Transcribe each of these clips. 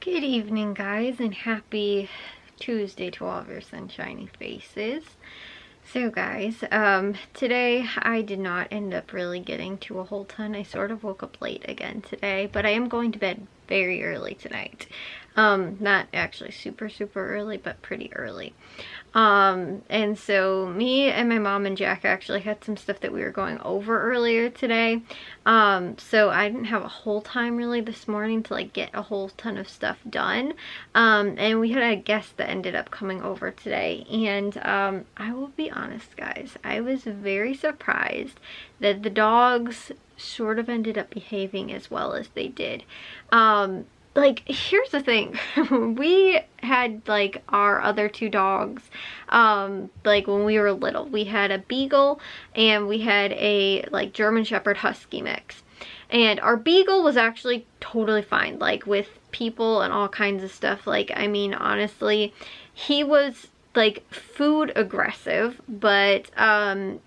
Good evening, guys, and happy Tuesday to all of your sunshiny faces. So guys, today I did not end up really getting to a whole ton. I sort of woke up late again today, but I am going to bed very early tonight. Not actually super early, but pretty early. And so me and my mom and Jack actually had some stuff that we were going over earlier today. So I didn't have a whole time really this morning to like get a whole ton of stuff done. And we had a guest that ended up coming over today, and I will be honest, guys, I was very surprised that the dogs sort of ended up behaving as well as they did. Like, here's the thing. We had like our other two dogs, like when we were little. We had a Beagle and we had a like German Shepherd Husky mix. And our Beagle was actually totally fine, like with people and all kinds of stuff. Like, I mean, honestly, he was like food aggressive, but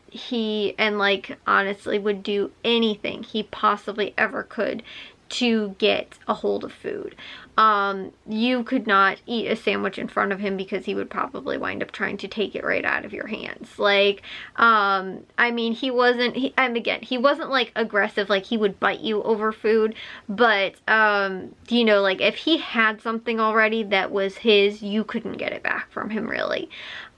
he, and like honestly would do anything he possibly ever could to get a hold of food. You could not eat a sandwich in front of him because he would probably wind up trying to take it right out of your hands. Like, I mean, he wasn't, he wasn't like aggressive, like he would bite you over food, but, you know, like if he had something already that was his, you couldn't get it back from him really.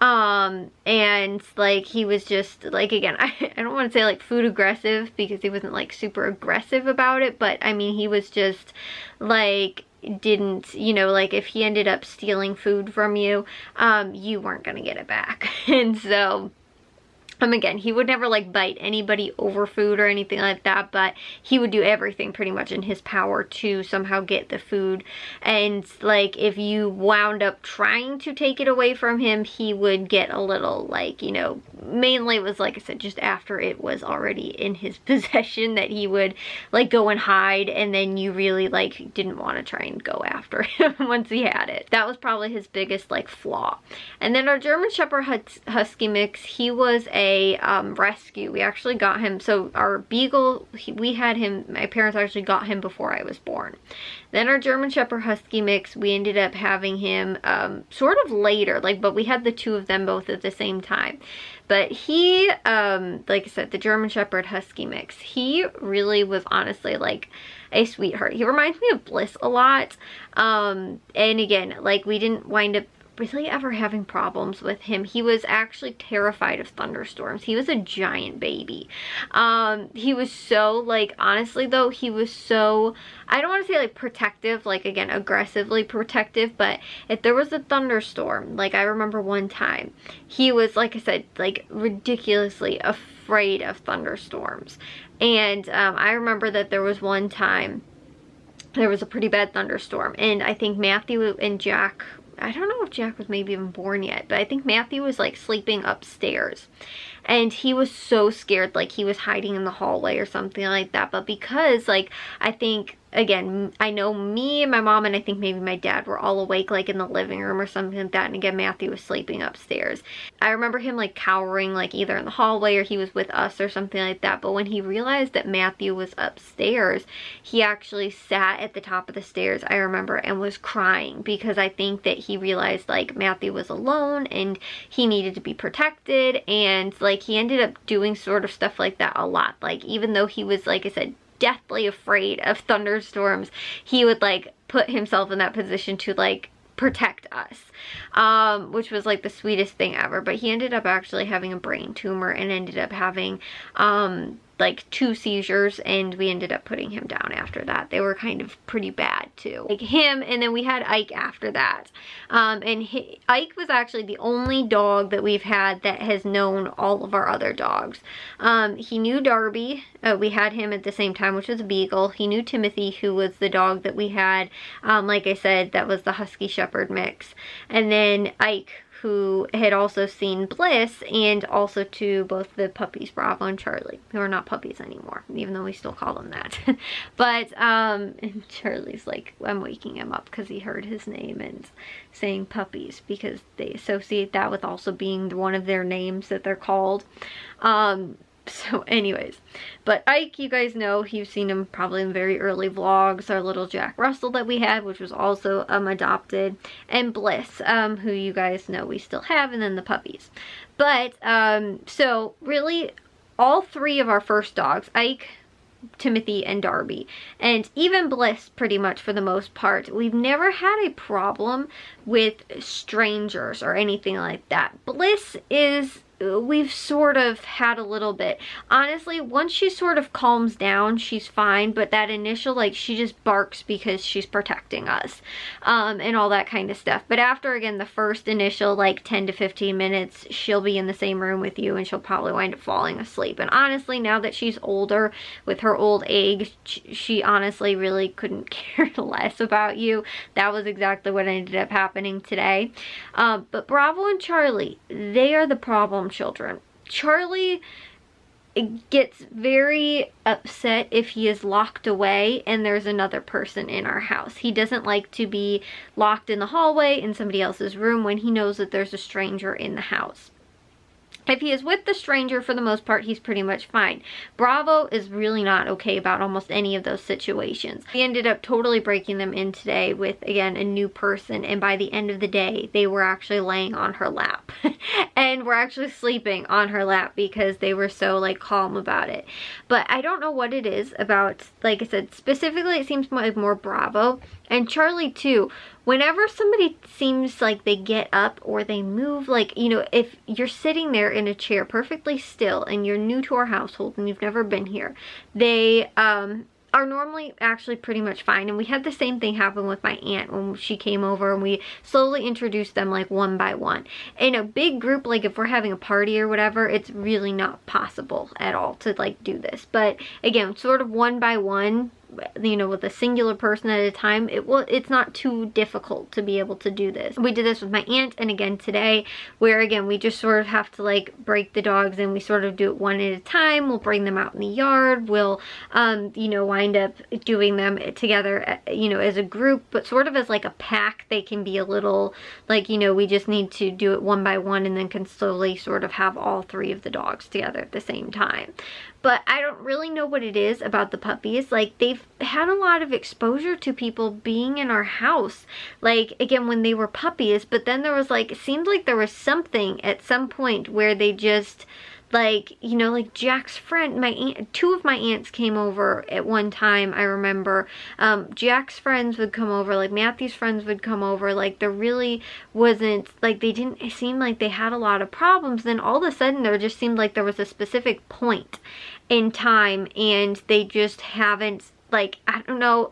And like he was just like, again, I don't want to say like food aggressive because he wasn't like super aggressive about it, but I mean, he was just like, didn't, you know, like if he ended up stealing food from you, you weren't gonna get it back. And so again, he would never like bite anybody over food or anything like that, but he would do everything pretty much in his power to somehow get the food. And like if you wound up trying to take it away from him, he would get a little like, you know, mainly it was like I said, just after it was already in his possession that he would like go and hide, and then you really like didn't want to try and go after him once he had it. That was probably his biggest like flaw. And then our German Shepherd Husky mix, he was a rescue. We actually got him, so our Beagle, we had him, my parents actually got him before I was born. Then our German Shepherd Husky mix, we ended up having him sort of later, like, but we had the two of them both at the same time. But he, like I said, the German Shepherd Husky mix, he really was honestly like a sweetheart. He reminds me of Bliss a lot. And again, like we didn't wind up really ever having problems with him. He was actually terrified of thunderstorms. He was a giant baby. He was so like, honestly though, he was so, I don't want to say like protective, like again, aggressively protective, but if there was a thunderstorm, like I remember one time, he was, like I said, like ridiculously afraid of thunderstorms. And I remember that there was one time, there was a pretty bad thunderstorm, and I think Matthew and Jack, I don't know if Jack was maybe even born yet, but I think Matthew was like sleeping upstairs, and he was so scared, like he was hiding in the hallway or something like that. But because like, I think, again, I know me and my mom and I think maybe my dad were all awake like in the living room or something like that, and again Matthew was sleeping upstairs. I remember him like cowering like either in the hallway or he was with us or something like that. But when he realized that Matthew was upstairs, he actually sat at the top of the stairs, I remember, and was crying because I think that he realized like Matthew was alone and he needed to be protected. And like he ended up doing sort of stuff like that a lot. Like even though he was, like I said, deathly afraid of thunderstorms, he would like put himself in that position to like protect us, which was like the sweetest thing ever. But he ended up actually having a brain tumor and ended up having like 2 seizures, and we ended up putting him down after that. They were kind of pretty bad too, like him. And then we had Ike after that, and Ike was actually the only dog that we've had that has known all of our other dogs. He knew Darby, we had him at the same time, which was a Beagle. He knew Timothy, who was the dog that we had, like I said, that was the Husky Shepherd mix. And then Ike, who had also seen Bliss, and also to both the puppies, Bravo and Charlie, who are not puppies anymore, even though we still call them that. But, and Charlie's like, I'm waking him up because he heard his name and saying puppies, because they associate that with also being one of their names that they're called. So So anyways, but Ike, you guys know, you've seen him probably in very early vlogs, our little Jack Russell that we had, which was also adopted, and Bliss, who you guys know we still have, and then the puppies. But so really all three of our first dogs, Ike, Timothy, and Darby, and even Bliss, pretty much for the most part, we've never had a problem with strangers or anything like that. Bliss is, we've sort of had a little bit. Honestly, once she sort of calms down, she's fine, but that initial, like, she just barks because she's protecting us, and all that kind of stuff. But after, again, the first initial, like, 10 to 15 minutes, she'll be in the same room with you, and she'll probably wind up falling asleep. And honestly, now that she's older, with her old age, she honestly really couldn't care less about you. That was exactly what ended up happening today. But Bravo and Charlie, they are the problem children. Charlie gets very upset if he is locked away and there's another person in our house. He doesn't like to be locked in the hallway in somebody else's room when he knows that there's a stranger in the house. If he is with the stranger, for the most part, he's pretty much fine. Bravo is really not okay about almost any of those situations. We ended up totally breaking them in today with, again, a new person, and by the end of the day, they were actually laying on her lap. And we're actually sleeping on her lap because they were so, like, calm about it. But I don't know what it is about, like I said, specifically it seems like more Bravo. And Charlie too. Whenever somebody seems like they get up or they move, like, you know, if you're sitting there in a chair perfectly still and you're new to our household and you've never been here, they are normally actually pretty much fine. And we had the same thing happen with my aunt when she came over, and we slowly introduced them, like, one by one. In a big group, like if we're having a party or whatever, it's really not possible at all to, like, do this. But again, sort of one by one, you know, with a singular person at a time, it's not too difficult to be able to do this. We did this with my aunt, and again today, where again we just sort of have to, like, break the dogs, and we sort of do it one at a time. We'll bring them out in the yard, we'll you know, wind up doing them together, you know, as a group, but sort of as like a pack. They can be a little, like, you know, we just need to do it one by one, and then can slowly sort of have all three of the dogs together at the same time. But I don't really know what it is about the puppies. Like, they've had a lot of exposure to people being in our house, like, again, when they were puppies. But then there was, like, it seemed like there was something at some point where they just, like, you know, like Jack's friend, my aunt, two of my aunts came over at one time, I remember. Jack's friends would come over, like Matthew's friends would come over. Like, there really wasn't, like, they didn't seem like they had a lot of problems. Then all of a sudden there just seemed like there was a specific point in time, and they just haven't, like, I don't know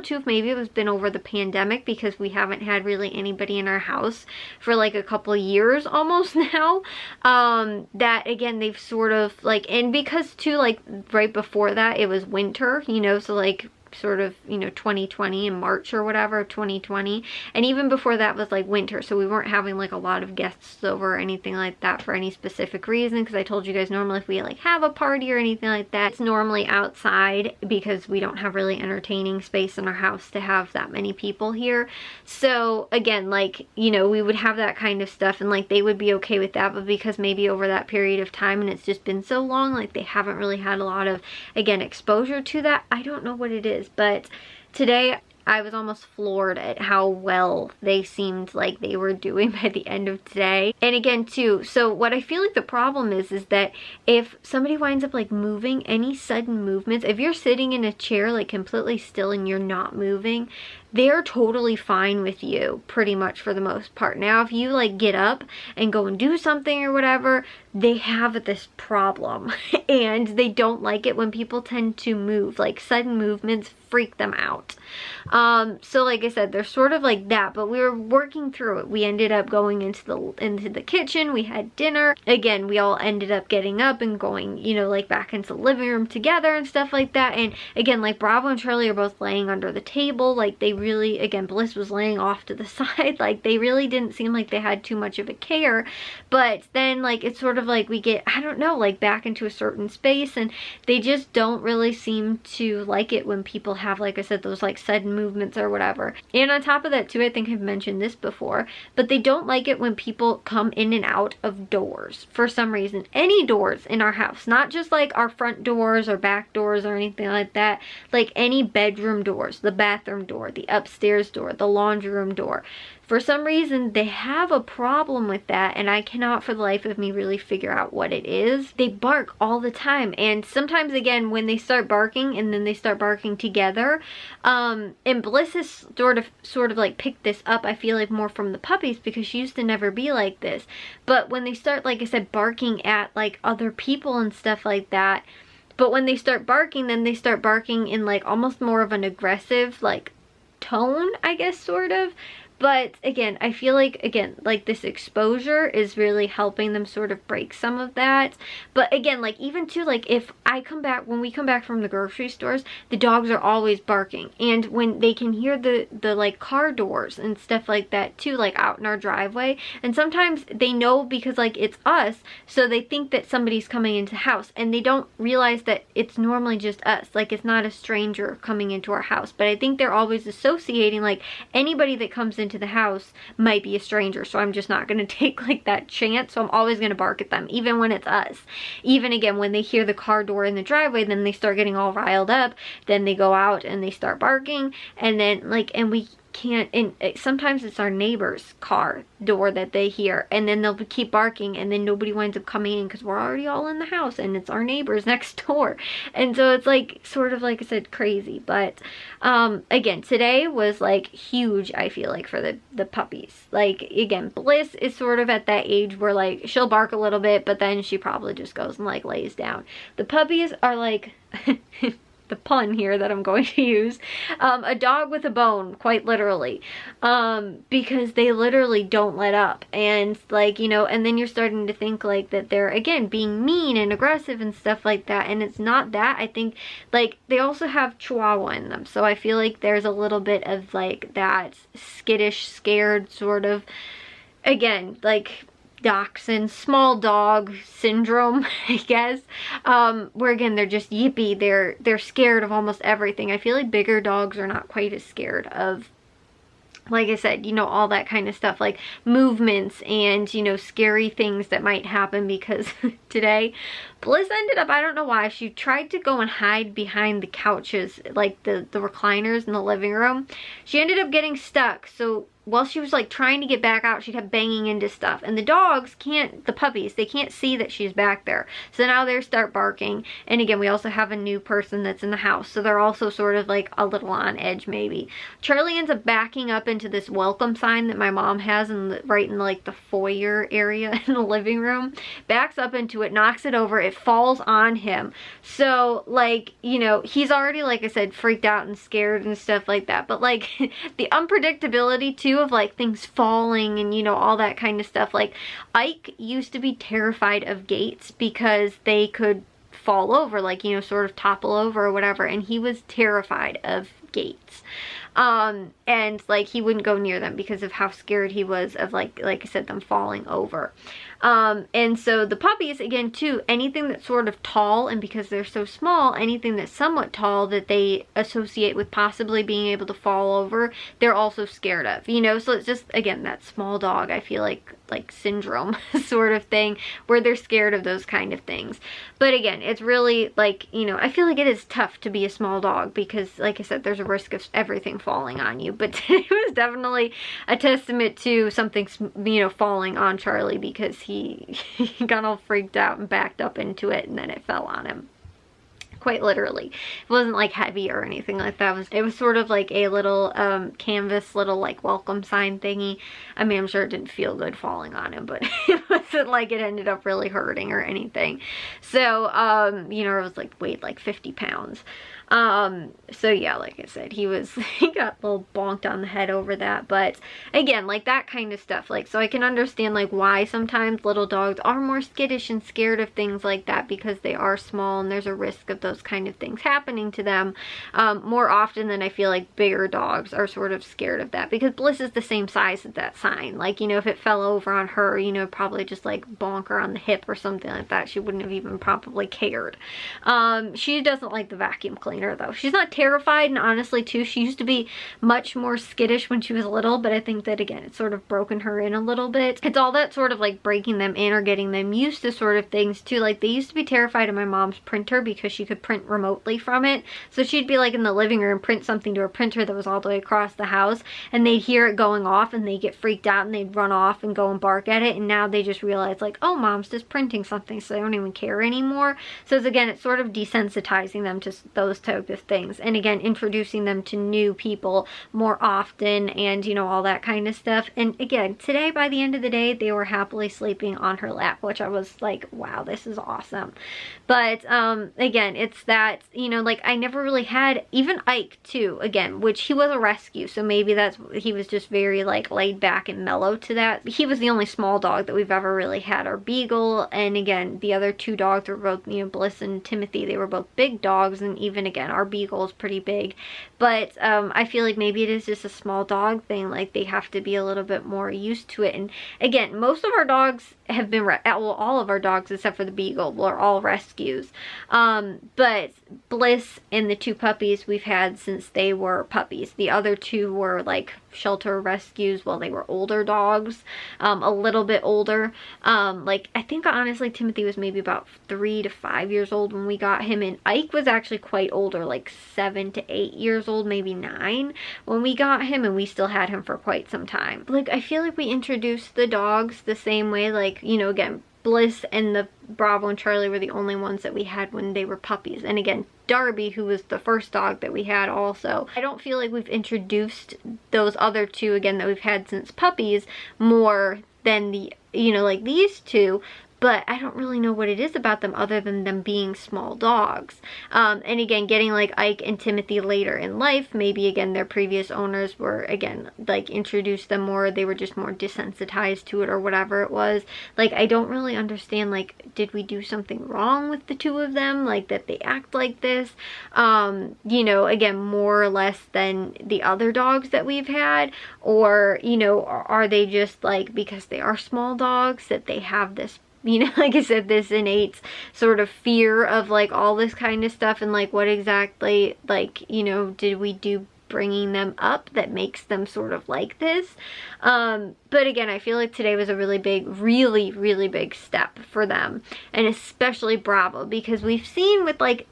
too if maybe it was been over the pandemic, because we haven't had really anybody in our house for like a couple of years almost now, that again they've sort of, like, and because too, like, right before that it was winter, you know, so like sort of, you know, 2020 in March or whatever, 2020, and even before that was like winter, so we weren't having like a lot of guests over or anything like that for any specific reason, because I told you guys normally if we like have a party or anything like that, it's normally outside, because we don't have really entertaining space in our house to have that many people here. So again, like, you know, we would have that kind of stuff, and like they would be okay with that, but because maybe over that period of time, and it's just been so long, like they haven't really had a lot of, again, exposure to that. I don't know what it is. But today I was almost floored at how well they seemed like they were doing by the end of today. And again too, so what I feel like the problem is that if somebody winds up like moving, any sudden movements, if you're sitting in a chair like completely still and you're not moving, they're totally fine with you pretty much for the most part. Now if you like get up and go and do something or whatever, they have this problem and they don't like it when people tend to move. Like, sudden movements freak them out. So like I said, they're sort of like that, but we were working through it. We ended up going into the kitchen, we had dinner. Again, we all ended up getting up and going, you know, like back into the living room together and stuff like that. And again, like Bravo and Charlie are both laying under the table, like they really, again, Bliss was laying off to the side. Like, they really didn't seem like they had too much of a care. But then, like, it's sort of like we get, I don't know, like back into a certain space, and they just don't really seem to like it when people have, like I said, those like sudden movements or whatever. And on top of that too, I think I've mentioned this before, but they don't like it when people come in and out of doors for some reason. Any doors in our house, not just like our front doors or back doors or anything like that, like any bedroom doors, the bathroom door, the upstairs door, the laundry room door. For some reason, they have a problem with that, and I cannot for the life of me really figure out what it is. They bark all the time, and sometimes, again, when they start barking and then they start barking together, and Bliss has sort of like picked this up, I feel like, more from the puppies, because she used to never be like this. But when they start, like I said, barking at like other people and stuff like that, but when they start barking, then they start barking in like almost more of an aggressive like tone, I guess, sort of. But again, I feel like, again, like this exposure is really helping them sort of break some of that. But again, like even too, like if I come back, when we come back from the grocery stores, the dogs are always barking. And when they can hear the like car doors and stuff like that too, like out in our driveway. And sometimes they know because like it's us, so they think that somebody's coming into the house, and they don't realize that it's normally just us. Like it's not a stranger coming into our house. But I think they're always associating like anybody that comes into the house might be a stranger, so I'm just not going to take like that chance. So I'm always going to bark at them, even when it's us. Even again, when they hear the car door in the driveway, then they start getting all riled up, then they go out and they start barking, and then like, and we can't, and sometimes it's our neighbor's car door that they hear, and then they'll keep barking, and then nobody winds up coming in because we're already all in the house and it's our neighbors next door. And so it's like sort of, like I said, crazy. But again, today was like huge, I feel like, for the puppies. Like again, Bliss is sort of at that age where like she'll bark a little bit, but then she probably just goes and like lays down. The puppies are like the pun here that I'm going to use, a dog with a bone, quite literally, because they literally don't let up. And like, you know, and then you're starting to think like that they're, again, being mean and aggressive and stuff like that, and it's not that. I think like they also have Chihuahua in them, so I feel like there's a little bit of like that skittish, scared sort of, again, like dachshund, small dog syndrome, I guess, where again, they're just yippy, they're scared of almost everything. I feel like bigger dogs are not quite as scared of, like I said, you know, all that kind of stuff, like movements and, you know, scary things that might happen. Because today, Bliss ended up, I don't know why, she tried to go and hide behind the couches, like the recliners in the living room. She ended up getting stuck, so while she was like trying to get back out, she'd have banging into stuff, and the dogs can't, the puppies, they can't see that she's back there, so now they start barking. And again, we also have a new person that's in the house, so they're also sort of like a little on edge maybe. Charlie ends up backing up into this welcome sign that my mom has right in like the foyer area in the living room, backs up into it, knocks it over, it falls on him. So like, you know, he's already, like I said, freaked out and scared and stuff like that, but like the unpredictability too of like things falling and, you know, all that kind of stuff. Like Ike used to be terrified of gates because they could fall over, like, you know, sort of topple over or whatever, and he was terrified of gates. And like he wouldn't go near them because of how scared he was of like I said, them falling over. And so the puppies, again too, anything that's sort of tall, and because they're so small, anything that's somewhat tall that they associate with possibly being able to fall over, they're also scared of, you know. So it's just, again, that small dog, I feel like syndrome sort of thing, where they're scared of those kind of things. But again, it's really like, you know, I feel like it is tough to be a small dog because, like I said, there's a risk of everything falling on you. But it was definitely a testament to something, you know, falling on Charlie, because he got all freaked out and backed up into it, and then it fell on him. Quite literally. It wasn't like heavy or anything like that. It was sort of like a little canvas little like welcome sign thingy. I mean, I'm sure it didn't feel good falling on him, but it wasn't like it ended up really hurting or anything. So you know, it was like weighed like 50 pounds. So yeah, like I said, he got a little bonked on the head over that. But again, like that kind of stuff, like, so I can understand like why sometimes little dogs are more skittish and scared of things like that, because they are small and there's a risk of those kind of things happening to them, more often than I feel like bigger dogs are sort of scared of that, because Bliss is the same size as that sign. Like, you know, if it fell over on her, you know, probably just like bonk her on the hip or something like that, she wouldn't have even probably cared. She doesn't like the vacuum cleaner though. She's not terrified, and honestly too, she used to be much more skittish when she was little, but I think that again, it's sort of broken her in a little bit. It's all that sort of like breaking them in or getting them used to sort of things too. Like, they used to be terrified of my mom's printer because she could print remotely from it. So she'd be like in the living room, print something to her printer that was all the way across the house, and they'd hear it going off and they'd get freaked out and they'd run off and go and bark at it. And now they just realize like, oh, mom's just printing something, so they don't even care anymore. So again, it's sort of desensitizing them to those type of things, and again, introducing them to new people more often, and you know, all that kind of stuff. And again, today, by the end of the day, they were happily sleeping on her lap, which I was like, wow, this is awesome. But again, it's that, you know, like I never really had, even Ike too, again, which he was a rescue, so maybe that's, he was just very like laid back and mellow to that. He was the only small dog that we've ever really had. Our Beagle, and again, the other two dogs were both, you know, Bliss and Timothy, they were both big dogs, and even again, our Beagle is pretty big. But I feel like maybe it is just a small dog thing, like they have to be a little bit more used to it. And again, most of our dogs have been, well, all of our dogs except for the Beagle are all rescues. But Bliss and the two puppies we've had since they were puppies. The other two were like shelter rescues while they were older dogs, a little bit older. Like I think honestly Timothy was maybe about 3 to 5 years old when we got him, and Ike was actually quite older, like 7 to 8 years old, maybe 9 when we got him, and we still had him for quite some time. Like I feel like we introduced the dogs the same way, like, you know, again, Bliss and the Bravo and Charlie were the only ones that we had when they were puppies. And again, Darby, who was the first dog that we had also. I don't feel like we've introduced those other two, again, that we've had since puppies more than the, you know, like these two. But I don't really know what it is about them other than them being small dogs. And again, getting like Ike and Timothy later in life, maybe again their previous owners were again like introduced them more, they were just more desensitized to it or whatever it was. Like I don't really understand, like did we do something wrong with the two of them, like that they act like this, you know, again more or less than the other dogs that we've had, or you know, are they just like, because they are small dogs, that they have this, you know, like I said, this innate sort of fear of like all this kind of stuff, and like what exactly, like, you know, did we do bringing them up that makes them sort of like this. But again, I feel like today was a really big, really big step for them, and especially Bravo, because we've seen with like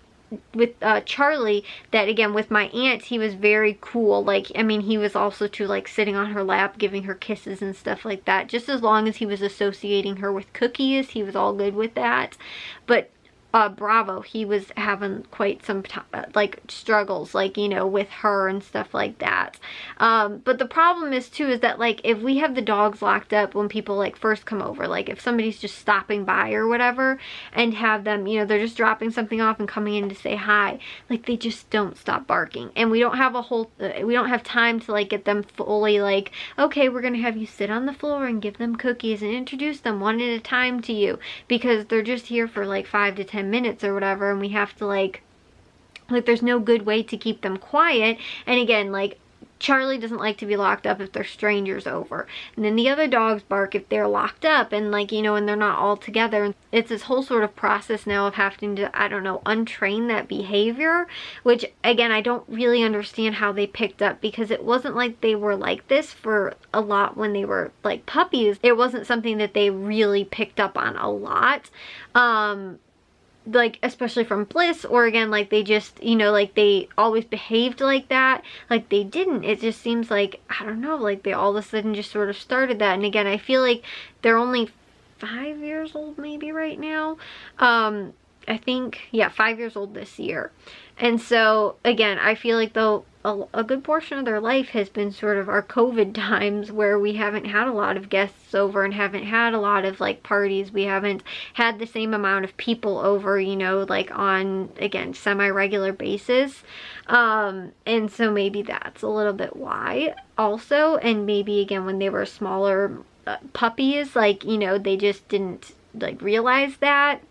Charlie that again with my aunt, he was very cool. Like, I mean, he was also too, like sitting on her lap, giving her kisses and stuff like that. Just as long as he was associating her with cookies, he was all good with that. But Bravo, he was having quite some like struggles, like, you know, with her and stuff like that. But the problem is too, is that like if we have the dogs locked up when people like first come over, like if somebody's just stopping by or whatever, and have them, you know, they're just dropping something off and coming in to say hi, like they just don't stop barking. And we don't have a whole, we don't have time to like get them fully like, okay, we're gonna have you sit on the floor and give them cookies and introduce them one at a time to you, because they're just here for like 5 to 10 minutes or whatever, and we have to like there's no good way to keep them quiet. And again, like Charlie doesn't like to be locked up if there's strangers over, and then the other dogs bark if they're locked up, and like, you know, and they're not all together. It's this whole sort of process now of having to, I don't know, untrain that behavior, which again, I don't really understand how they picked up, because it wasn't like they were like this for a lot when they were like puppies. It wasn't something that they really picked up on a lot, like especially from Bliss, or again, like they just, you know, like they always behaved like that. Like they didn't. It just seems like, I don't know, like they all of a sudden just sort of started that. And again, I feel like they're only 5 years old maybe right now. I think, yeah, 5 years old this year. And so, again, I feel like though a good portion of their life has been sort of our COVID times where we haven't had a lot of guests over and haven't had a lot of like parties. We haven't had the same amount of people over, you know, like on, again, semi-regular basis. And so maybe that's a little bit why also. And maybe, again, when they were smaller puppies, like, you know, they just didn't like realize that.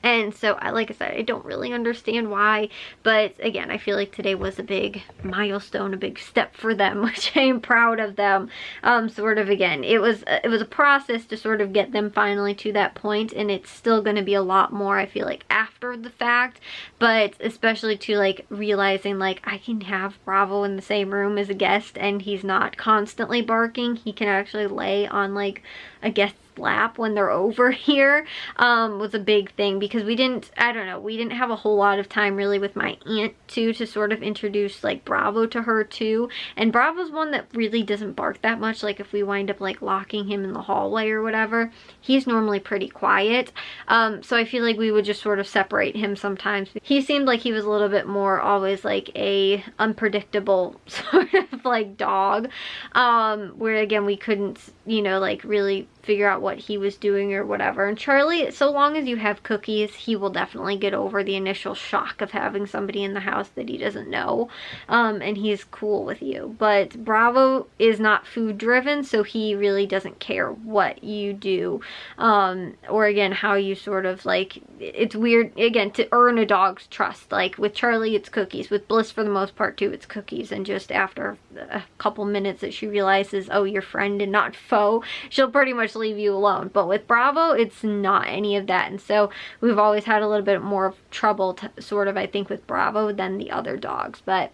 And so, like I said, I don't really understand why, but again, I feel like today was a big milestone, a big step for them, which I am proud of them. Sort of, again, it was a process to sort of get them finally to that point, and it's still going to be a lot more, I feel like, after the fact, but especially to like realizing like I can have Bravo in the same room as a guest and he's not constantly barking. He can actually lay on like a guest's lap when they're over here, was a big thing, because we didn't have a whole lot of time really with my aunt too to sort of introduce like Bravo to her too. And Bravo's one that really doesn't bark that much. Like if we wind up like locking him in the hallway or whatever, he's normally pretty quiet. So I feel like we would just sort of separate him sometimes. He seemed like he was a little bit more always like a unpredictable sort of like dog, where again we couldn't, you know, like really figure out what he was doing or whatever. And Charlie, so long as you have cookies, he will definitely get over the initial shock of having somebody in the house that he doesn't know, and he's cool with you. But Bravo is not food driven, so he really doesn't care what you do, or again how you sort of like, it's weird again to earn a dog's trust. Like with Charlie it's cookies, with Bliss for the most part too it's cookies, and just after a couple minutes that she realizes, oh, you're friend and not foe, she'll pretty much leave you alone. But with Bravo it's not any of that, and so we've always had a little bit more of trouble sort of, I think, with Bravo than the other dogs. But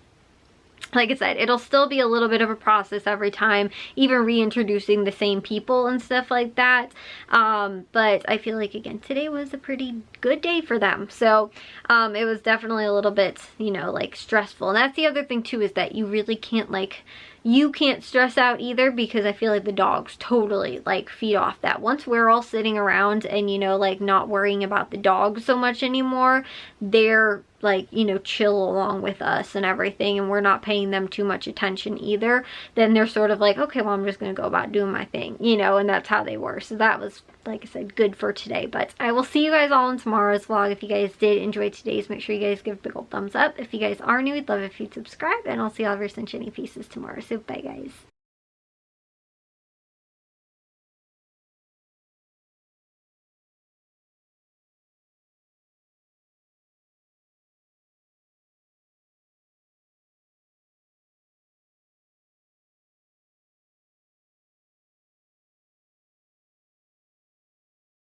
like I said, it'll still be a little bit of a process every time, even reintroducing the same people and stuff like that. But I feel like, again, today was a pretty good day for them. So it was definitely a little bit, you know, like stressful. And that's the other thing too, is that you really can't like, you can't stress out either, because I feel like the dogs totally like feed off that. Once we're all sitting around and, you know, like not worrying about the dogs so much anymore, they're like, you know, chill along with us and everything, and we're not paying them too much attention either, then they're sort of like, okay, well, I'm just gonna go about doing my thing, you know, and that's how they were. So that was, like I said, good for today. But I will see you guys all in tomorrow's vlog. If you guys did enjoy today's, make sure you guys give a big old thumbs up. If you guys are new, we'd love if you'd subscribe, and I'll see all of your sunshiny faces tomorrow. So bye guys.